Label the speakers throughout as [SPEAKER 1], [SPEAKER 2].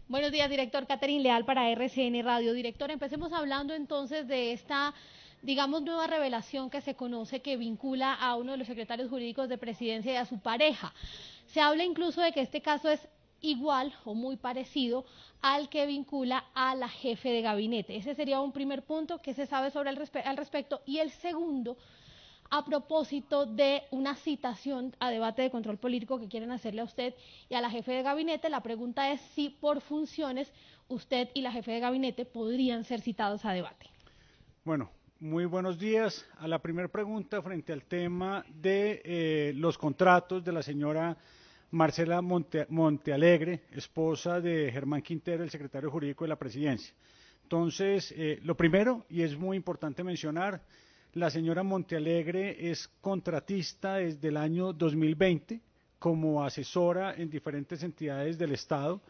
[SPEAKER 1] Buenos días, director. Catherine Leal para RCN Radio. Director, empecemos hablando entonces de esta, digamos, nueva revelación que se conoce que vincula a uno de los secretarios jurídicos de Presidencia y a su pareja. Se habla incluso de que este caso es igual o muy parecido al que vincula a la jefe de gabinete. Ese sería un primer punto. ¿Qué se sabe sobre al respecto? Y el segundo, a propósito de una citación a debate de control político que quieren hacerle a usted y a la jefe de gabinete. La pregunta es si por funciones usted y la jefe de gabinete podrían ser citados a debate.
[SPEAKER 2] Bueno, muy buenos días. A la primera pregunta frente al tema de los contratos de la señora Marcela Montealegre, esposa de Germán Quintero, el secretario jurídico de la Presidencia. Entonces, lo primero, y es muy importante mencionar, la señora Montealegre es contratista desde el año 2020 como asesora en diferentes entidades del Estado,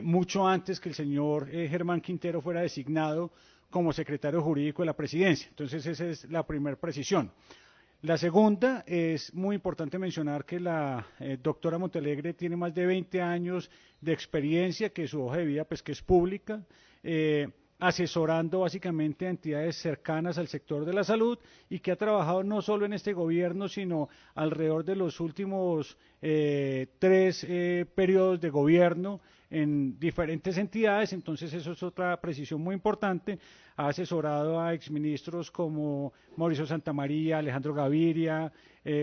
[SPEAKER 2] mucho antes que el señor Germán Quintero fuera designado como secretario jurídico de la Presidencia. Entonces, esa es la primera precisión. La segunda, es muy importante mencionar que la doctora Montealegre tiene más de 20 años de experiencia, que su hoja de vida pues que es pública, asesorando básicamente a entidades cercanas al sector de la salud y que ha trabajado no solo en este gobierno, sino alrededor de los últimos tres periodos de gobierno en diferentes entidades. Entonces eso es otra precisión muy importante. Ha asesorado a exministros como Mauricio Santamaría, Alejandro Gaviria,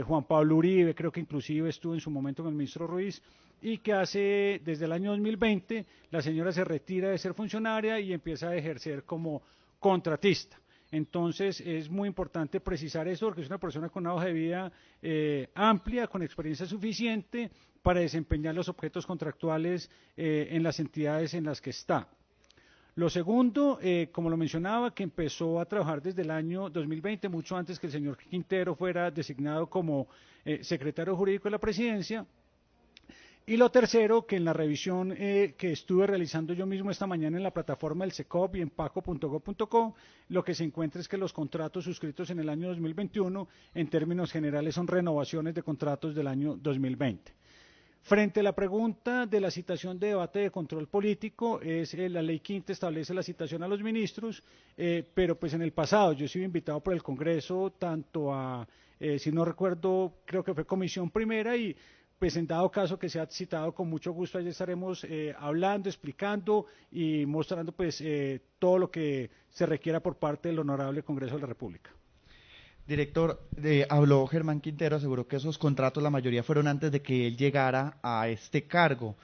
[SPEAKER 2] Juan Pablo Uribe, creo que inclusive estuvo en su momento con el ministro Ruiz, y que desde el año 2020, la señora se retira de ser funcionaria y empieza a ejercer como contratista. Entonces es muy importante precisar eso porque es una persona con una hoja de vida amplia, con experiencia suficiente para desempeñar los objetos contractuales en las entidades en las que está. Lo segundo, como lo mencionaba, que empezó a trabajar desde el año 2020, mucho antes que el señor Quintero fuera designado como secretario jurídico de la Presidencia. Y lo tercero, que en la revisión que estuve realizando yo mismo esta mañana en la plataforma del SECOP y en paco.gov.co, lo que se encuentra es que los contratos suscritos en el año 2021, en términos generales, son renovaciones de contratos del año 2020. Frente a la pregunta de la citación de debate de control político, la ley quinta establece la citación a los ministros, pero pues en el pasado yo he sido invitado por el Congreso tanto a, si no recuerdo, creo que fue comisión primera y pues en dado caso que sea citado, con mucho gusto allí estaremos hablando, explicando y mostrando pues todo lo que se requiera por parte del Honorable Congreso de la República.
[SPEAKER 3] Director, habló Germán Quintero, aseguró que esos contratos la mayoría fueron antes de que él llegara a este cargo.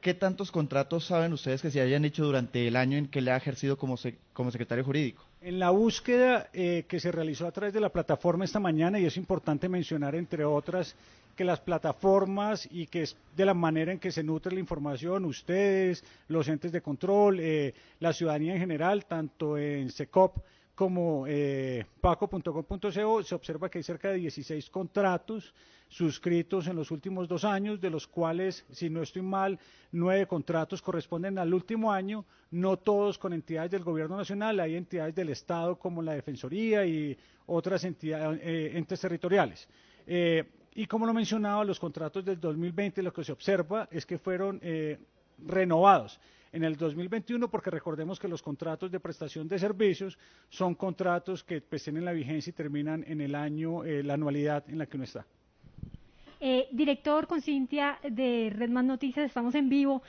[SPEAKER 3] ¿Qué tantos contratos saben ustedes que se hayan hecho durante el año en que le ha ejercido como secretario jurídico?
[SPEAKER 2] En la búsqueda que se realizó a través de la plataforma esta mañana, y es importante mencionar, entre otras, que las plataformas y que es de la manera en que se nutre la información, ustedes, los entes de control, la ciudadanía en general, tanto en SECOP como paco.gov.co, se observa que hay cerca de 16 contratos suscritos en los últimos 2 años, de los cuales, si no estoy mal, 9 contratos corresponden al último año, no todos con entidades del gobierno nacional, hay entidades del Estado como la Defensoría y otras entidades, entes territoriales. Y como lo mencionaba, los contratos del 2020 lo que se observa es que fueron renovados en el 2021, porque recordemos que los contratos de prestación de servicios son contratos que pues tienen la vigencia y terminan en el año, la anualidad en la que uno está.
[SPEAKER 4] Director, con Cintia de Redman Noticias, estamos en vivo.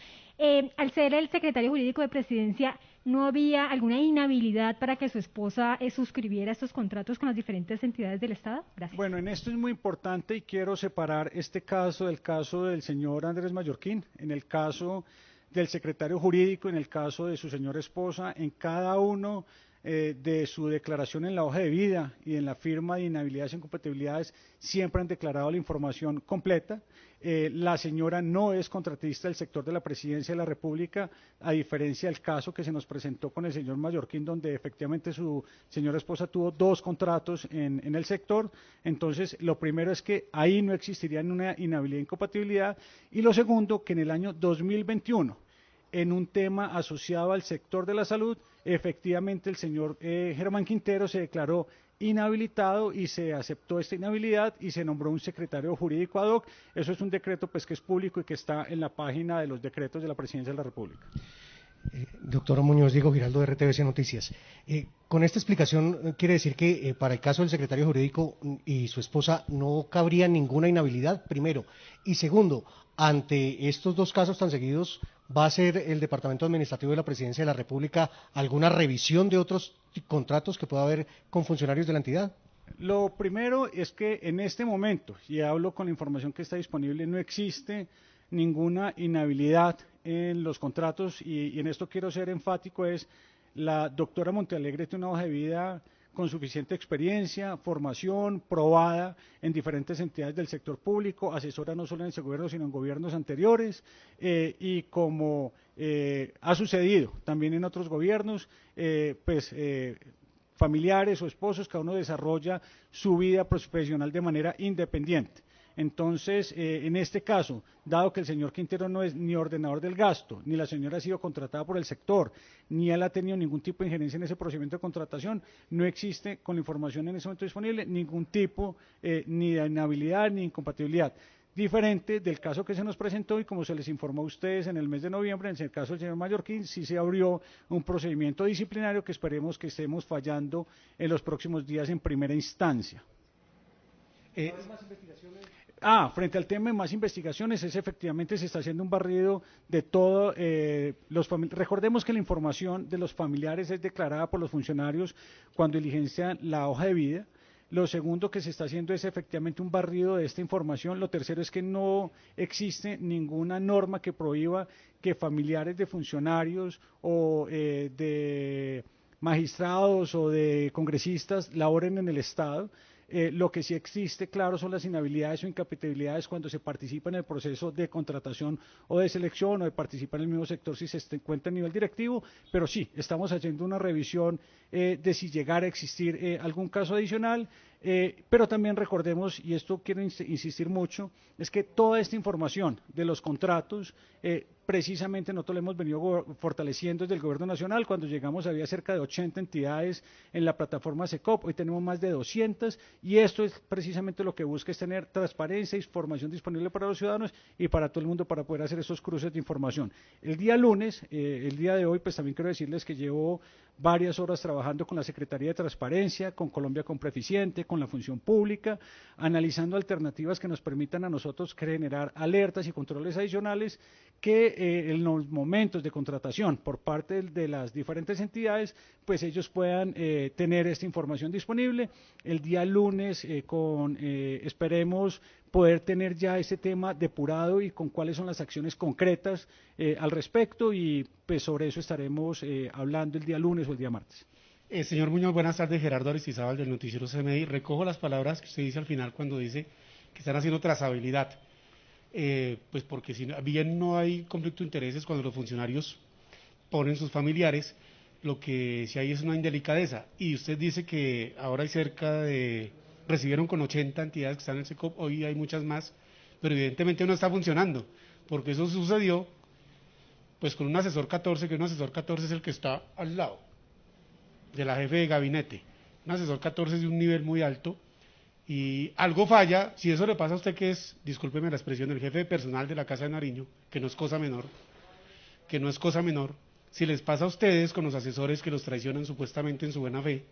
[SPEAKER 4] Al ser el secretario jurídico de Presidencia, ¿no había alguna inhabilidad para que su esposa suscribiera estos contratos con las diferentes entidades del Estado? Gracias.
[SPEAKER 2] Bueno, en esto es muy importante y quiero separar este caso del caso del señor Andrés Mallorquín. En el caso del secretario jurídico, en el caso de su señora esposa, en cada uno de su declaración en la hoja de vida y en la firma de inhabilidades e incompatibilidades siempre han declarado la información completa. La señora no es contratista del sector de la Presidencia de la República, a diferencia del caso que se nos presentó con el señor Mallorquín, donde efectivamente su señora esposa tuvo 2 contratos en el sector. Entonces, lo primero es que ahí no existiría una inhabilidad e incompatibilidad, y lo segundo, que en el año 2021, en un tema asociado al sector de la salud, efectivamente el señor Germán Quintero se declaró inhabilitado y se aceptó esta inhabilidad y se nombró un secretario jurídico ad hoc. Eso es un decreto pues que es público y que está en la página de los decretos de la Presidencia de la República.
[SPEAKER 5] Doctor Muñoz, Diego Giraldo de RTBC Noticias. Con esta explicación quiere decir que para el caso del secretario jurídico y su esposa no cabría ninguna inhabilidad, primero. Y segundo, ante estos dos casos tan seguidos, ¿va a hacer el Departamento Administrativo de la Presidencia de la República alguna revisión de otros contratos que pueda haber con funcionarios de la entidad?
[SPEAKER 2] Lo primero es que en este momento, y hablo con la información que está disponible, no existe ninguna inhabilidad en los contratos y en esto quiero ser enfático, es la doctora Montealegre tiene una hoja de vida con suficiente experiencia, formación, probada en diferentes entidades del sector público, asesora no solo en ese gobierno, sino en gobiernos anteriores, y como ha sucedido también en otros gobiernos, familiares o esposos, cada uno desarrolla su vida profesional de manera independiente. Entonces, en este caso, dado que el señor Quintero no es ni ordenador del gasto, ni la señora ha sido contratada por el sector, ni él ha tenido ningún tipo de injerencia en ese procedimiento de contratación, no existe, con la información en ese momento disponible, ningún tipo ni de inhabilidad ni incompatibilidad. Diferente del caso que se nos presentó y como se les informó a ustedes en el mes de noviembre, en el caso del señor Mallorquín, sí se abrió un procedimiento disciplinario que esperemos que estemos fallando en los próximos días en primera instancia. Frente al tema de más investigaciones, efectivamente se está haciendo un barrido de todo los familiares. Recordemos que la información de los familiares es declarada por los funcionarios cuando diligencian la hoja de vida. Lo segundo que se está haciendo es efectivamente un barrido de esta información. Lo tercero es que no existe ninguna norma que prohíba que familiares de funcionarios o de magistrados o de congresistas laboren en el Estado. Lo que sí existe, claro, son las inhabilidades o incompatibilidades cuando se participa en el proceso de contratación o de selección o de participar en el mismo sector si se encuentra a nivel directivo, pero sí, estamos haciendo una revisión de si llegara a existir algún caso adicional, pero también recordemos, y esto quiero insistir mucho, es que toda esta información de los contratos, precisamente nosotros lo hemos venido fortaleciendo desde el Gobierno Nacional. Cuando llegamos había cerca de 80 entidades en la plataforma SECOP, hoy tenemos más de 200 y esto es precisamente lo que busca, es tener transparencia e información disponible para los ciudadanos y para todo el mundo para poder hacer esos cruces de información. El día lunes, el día de hoy, pues también quiero decirles que llevo varias horas trabajando con la Secretaría de Transparencia, con Colombia Compra Eficiente, con la Función Pública, analizando alternativas que nos permitan a nosotros generar alertas y controles adicionales que en los momentos de contratación por parte de las diferentes entidades, pues ellos puedan tener esta información disponible. El día lunes esperemos poder tener ya ese tema depurado y con cuáles son las acciones concretas al respecto y pues sobre eso estaremos hablando el día lunes o el día martes.
[SPEAKER 6] Señor Muñoz, buenas tardes, Gerardo Aristizábal del noticiero CMI. Recojo las palabras que usted dice al final cuando dice que están haciendo trazabilidad. Pues porque si bien no hay conflicto de intereses cuando los funcionarios ponen sus familiares, lo que sí hay es una indelicadeza. Y usted dice que ahora hay recibieron con 80 entidades que están en el SECOP, hoy hay muchas más, pero evidentemente no está funcionando, porque eso sucedió pues con un asesor 14, que un asesor 14 es el que está al lado de la jefe de gabinete. Un asesor 14 es de un nivel muy alto, y algo falla, si eso le pasa a usted que es, discúlpeme la expresión, el jefe de personal de la Casa de Nariño, que no es cosa menor, si les pasa a ustedes con los asesores que los traicionan supuestamente en su buena fe,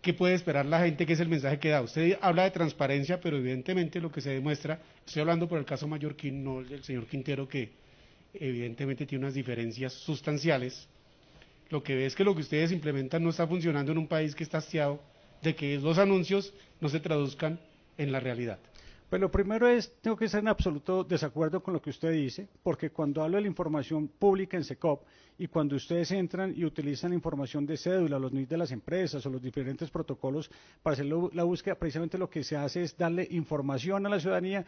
[SPEAKER 6] ¿qué puede esperar la gente? ¿Qué es el mensaje que da? Usted habla de transparencia, pero evidentemente lo que se demuestra, estoy hablando por el caso Mallorquín, no del señor Quintero, que evidentemente tiene unas diferencias sustanciales. Lo que ve es que lo que ustedes implementan no está funcionando en un país que está hastiado de que los anuncios no se traduzcan en la realidad.
[SPEAKER 2] Pues lo primero es, tengo que estar en absoluto desacuerdo con lo que usted dice, porque cuando hablo de la información pública en SECOP y cuando ustedes entran y utilizan la información de cédula, los NID de las empresas o los diferentes protocolos para hacer la búsqueda, precisamente lo que se hace es darle información a la ciudadanía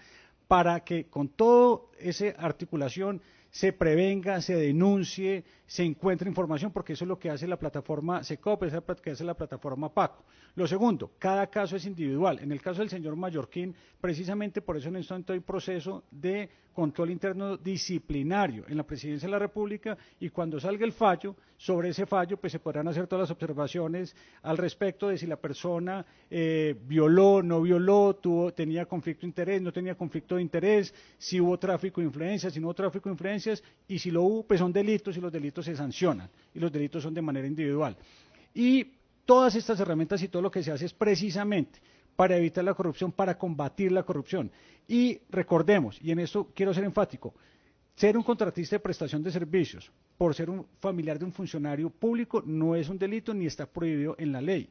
[SPEAKER 2] para que con toda esa articulación se prevenga, se denuncie, se encuentre información, porque eso es lo que hace la plataforma SECOP, es lo que hace la plataforma PACO. Lo segundo, cada caso es individual. En el caso del señor Mallorquín, precisamente por eso en este momento hay proceso de control interno disciplinario en la Presidencia de la República, y cuando salga el fallo, sobre ese fallo pues se podrán hacer todas las observaciones al respecto de si la persona violó, no violó, tenía conflicto de interés, no tenía conflicto de de interés, si hubo tráfico de influencias, si no hubo tráfico de influencias, y si lo hubo, pues son delitos y los delitos se sancionan, y los delitos son de manera individual. Y todas estas herramientas y todo lo que se hace es precisamente para evitar la corrupción, para combatir la corrupción. Y recordemos, y en esto quiero ser enfático, ser un contratista de prestación de servicios por ser un familiar de un funcionario público no es un delito ni está prohibido en la ley.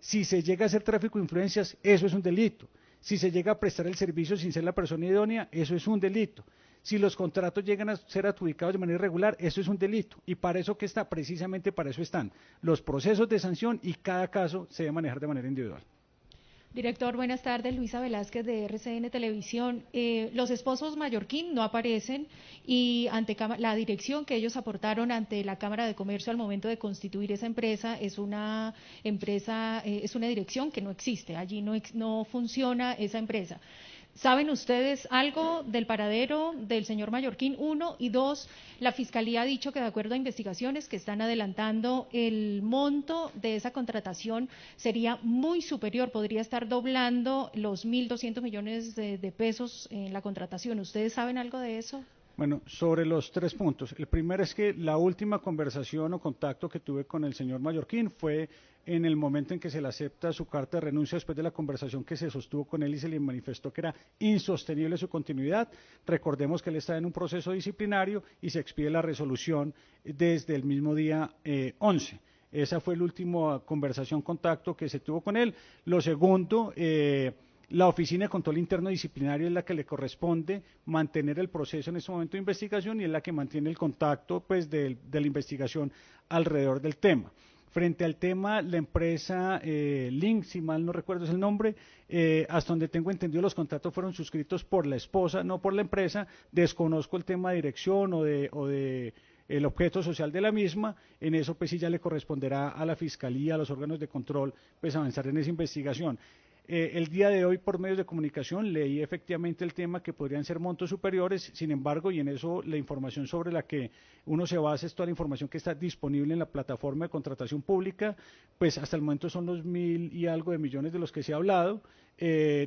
[SPEAKER 2] Si se llega a hacer tráfico de influencias, eso es un delito. Si se llega a prestar el servicio sin ser la persona idónea, eso es un delito. Si los contratos llegan a ser adjudicados de manera irregular, eso es un delito. Y para eso que está, precisamente para eso están los procesos de sanción y cada caso se debe manejar de manera individual.
[SPEAKER 7] Director, buenas tardes. Luisa Velázquez de RCN Televisión. Los esposos Mallorquín no aparecen y ante la dirección que ellos aportaron ante la Cámara de Comercio al momento de constituir esa empresa es una dirección que no existe. Allí no funciona esa empresa. ¿Saben ustedes algo del paradero del señor Mallorquín? 1, y 2, la Fiscalía ha dicho que de acuerdo a investigaciones que están adelantando, el monto de esa contratación sería muy superior, podría estar doblando los 1.200 millones de pesos en la contratación. ¿Ustedes saben algo de eso?
[SPEAKER 2] Bueno, sobre los 3 puntos. El primero es que la última conversación o contacto que tuve con el señor Mallorquín fue en el momento en que se le acepta su carta de renuncia después de la conversación que se sostuvo con él y se le manifestó que era insostenible su continuidad. Recordemos que él está en un proceso disciplinario y se expide la resolución desde el mismo día 11. Esa fue la última conversación, contacto que se tuvo con él. Lo segundo, la Oficina de Control Interno Disciplinario es la que le corresponde mantener el proceso en este momento de investigación y es la que mantiene el contacto pues, de la investigación alrededor del tema. Frente al tema, la empresa Link, si mal no recuerdo es el nombre, hasta donde tengo entendido los contratos fueron suscritos por la esposa, no por la empresa. Desconozco el tema de dirección o de el objeto social de la misma. En eso pues sí ya le corresponderá a la Fiscalía, a los órganos de control, pues avanzar en esa investigación. El día de hoy, por medios de comunicación, leí efectivamente el tema que podrían ser montos superiores, sin embargo, y en eso la información sobre la que uno se basa es toda la información que está disponible en la plataforma de contratación pública, pues hasta el momento son los 1.000 y algo de millones de los que se ha hablado.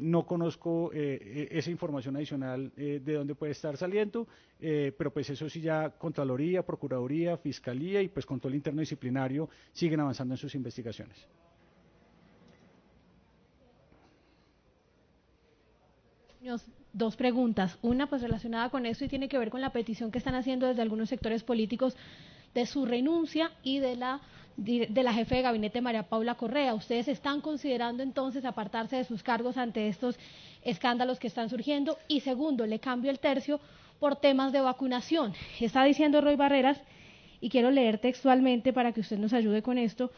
[SPEAKER 2] No conozco esa información adicional de dónde puede estar saliendo, pero pues eso sí ya Contraloría, Procuraduría, Fiscalía y pues Control Interno Disciplinario siguen avanzando en sus investigaciones.
[SPEAKER 1] 2 preguntas. Una, pues relacionada con esto y tiene que ver con la petición que están haciendo desde algunos sectores políticos de su renuncia y de la jefe de gabinete María Paula Correa. ¿Ustedes están considerando entonces apartarse de sus cargos ante estos escándalos que están surgiendo? Y segundo, le cambio el tercio por temas de vacunación. Está diciendo Roy Barreras, y quiero leer textualmente para que usted nos ayude con esto,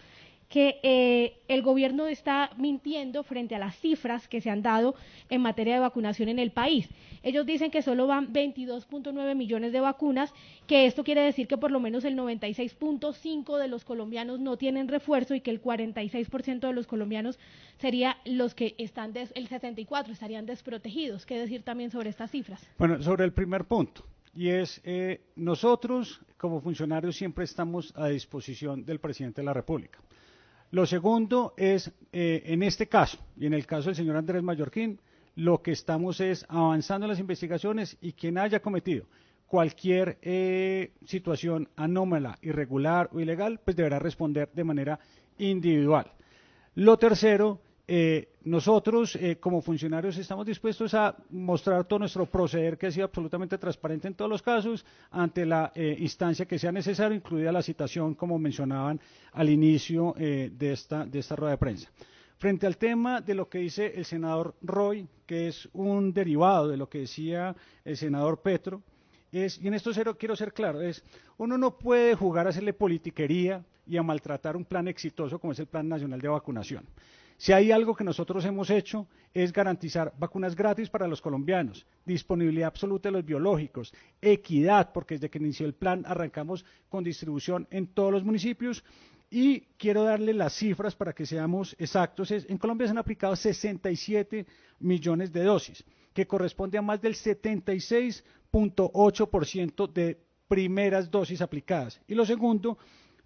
[SPEAKER 1] que el gobierno está mintiendo frente a las cifras que se han dado en materia de vacunación en el país. Ellos dicen que solo van 22.9 millones de vacunas, que esto quiere decir que por lo menos el 96.5% de los colombianos no tienen refuerzo y que el 46% de los colombianos sería los que están, el 74% estarían desprotegidos. ¿Qué decir también sobre estas cifras?
[SPEAKER 2] Bueno, sobre el primer punto, y es nosotros como funcionarios siempre estamos a disposición del presidente de la República. Lo segundo es, en este caso, y en el caso del señor Andrés Mallorquín, lo que estamos es avanzando en las investigaciones y quien haya cometido cualquier situación anómala, irregular o ilegal, pues deberá responder de manera individual. Lo tercero, nosotros como funcionarios estamos dispuestos a mostrar todo nuestro proceder que ha sido absolutamente transparente en todos los casos ante la instancia que sea necesario, incluida la citación como mencionaban al inicio de esta rueda de prensa. Frente al tema de lo que dice el senador Roy, que es un derivado de lo que decía el senador Petro, y en esto quiero ser claro, uno no puede jugar a hacerle politiquería y a maltratar un plan exitoso como es el Plan Nacional de Vacunación. Si hay algo que nosotros hemos hecho es garantizar vacunas gratis para los colombianos, disponibilidad absoluta de los biológicos, equidad, porque desde que inició el plan arrancamos con distribución en todos los municipios y quiero darle las cifras para que seamos exactos. En Colombia se han aplicado 67 millones de dosis, que corresponde a más del 76.8% de primeras dosis aplicadas. Y lo segundo,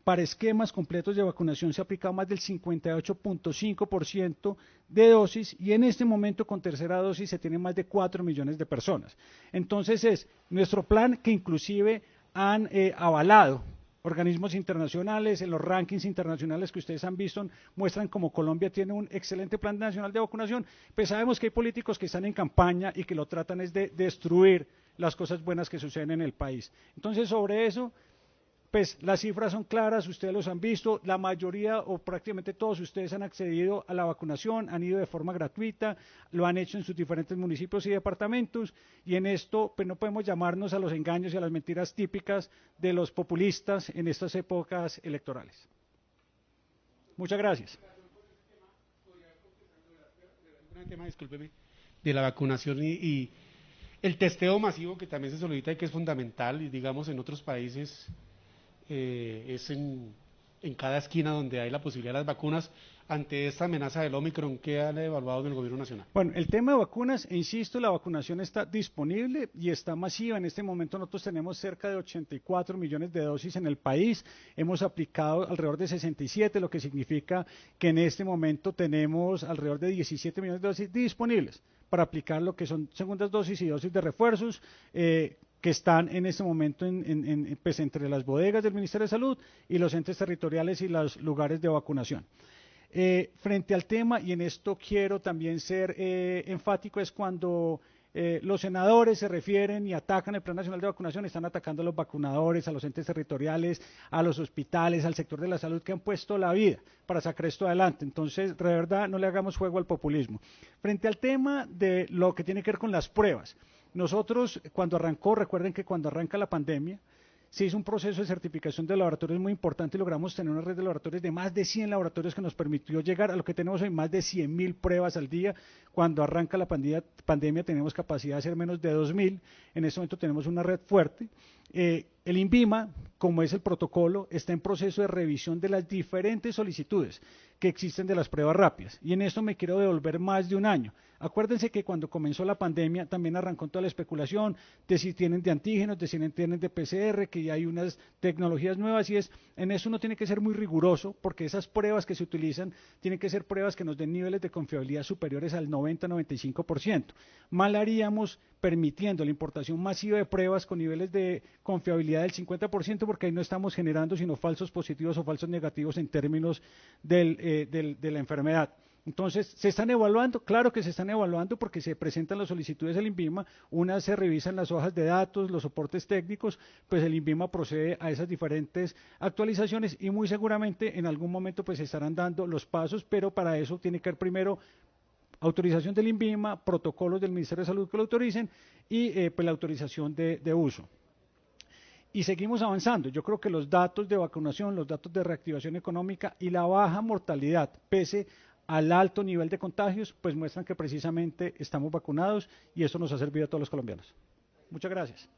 [SPEAKER 2] para esquemas completos de vacunación se ha aplicado más del 58.5% de dosis y en este momento con tercera dosis se tienen más de 4 millones de personas. Entonces es nuestro plan que inclusive han avalado organismos internacionales, en los rankings internacionales que ustedes han visto, muestran como Colombia tiene un excelente plan nacional de vacunación, pues sabemos que hay políticos que están en campaña y que lo tratan es de destruir las cosas buenas que suceden en el país. Entonces, sobre eso, pues las cifras son claras, ustedes los han visto, la mayoría o prácticamente todos ustedes han accedido a la vacunación, han ido de forma gratuita, lo han hecho en sus diferentes municipios y departamentos, y en esto pues no podemos llamarnos a los engaños y a las mentiras típicas de los populistas en estas épocas electorales. Muchas gracias.
[SPEAKER 6] Un tema, discúlpeme, de la vacunación y el testeo masivo que también se solicita y que es fundamental, y digamos en otros países es en cada esquina donde hay la posibilidad de las vacunas. Ante esta amenaza del Omicron, ¿qué han evaluado en el gobierno nacional?
[SPEAKER 2] Bueno, el tema de vacunas, insisto, la vacunación está disponible y está masiva. En este momento nosotros tenemos cerca de 84 millones de dosis en el país. Hemos aplicado alrededor de 67, lo que significa que en este momento tenemos alrededor de 17 millones de dosis disponibles para aplicar lo que son segundas dosis y dosis de refuerzos, que están en este momento pues entre las bodegas del Ministerio de Salud y los entes territoriales y los lugares de vacunación. Frente al tema, y en esto quiero también ser enfático, es cuando los senadores se refieren y atacan el Plan Nacional de Vacunación, están atacando a los vacunadores, a los entes territoriales, a los hospitales, al sector de la salud que han puesto la vida para sacar esto adelante. Entonces, de verdad, no le hagamos juego al populismo. Frente al tema de lo que tiene que ver con las pruebas, nosotros cuando arrancó, recuerden que cuando arranca la pandemia, se hizo un proceso de certificación de laboratorios muy importante y logramos tener una red de laboratorios de más de 100 laboratorios que nos permitió llegar a lo que tenemos hoy, más de 100.000 pruebas al día. Cuando arranca la pandemia tenemos capacidad de hacer menos de 2.000, en este momento tenemos una red fuerte. El INVIMA, como es el protocolo, está en proceso de revisión de las diferentes solicitudes que existen de las pruebas rápidas, y en esto me quiero devolver más de un año. Acuérdense que cuando comenzó la pandemia también arrancó toda la especulación de si tienen de antígenos, de si tienen de PCR, que ya hay unas tecnologías nuevas, y en eso uno tiene que ser muy riguroso, porque esas pruebas que se utilizan tienen que ser pruebas que nos den niveles de confiabilidad superiores al 90-95%. Mal haríamos permitiendo la importación masiva de pruebas con niveles de confiabilidad del 50%, porque ahí no estamos generando sino falsos positivos o falsos negativos en términos de la enfermedad. Entonces, ¿se están evaluando? Claro que se están evaluando porque se presentan las solicitudes al INVIMA, unas se revisan las hojas de datos, los soportes técnicos, pues el INVIMA procede a esas diferentes actualizaciones y muy seguramente en algún momento pues se estarán dando los pasos, pero para eso tiene que haber primero autorización del INVIMA, protocolos del Ministerio de Salud que lo autoricen y pues la autorización de uso. Y seguimos avanzando. Yo creo que los datos de vacunación, los datos de reactivación económica y la baja mortalidad, pese al alto nivel de contagios, pues muestran que precisamente estamos vacunados y eso nos ha servido a todos los colombianos. Muchas gracias.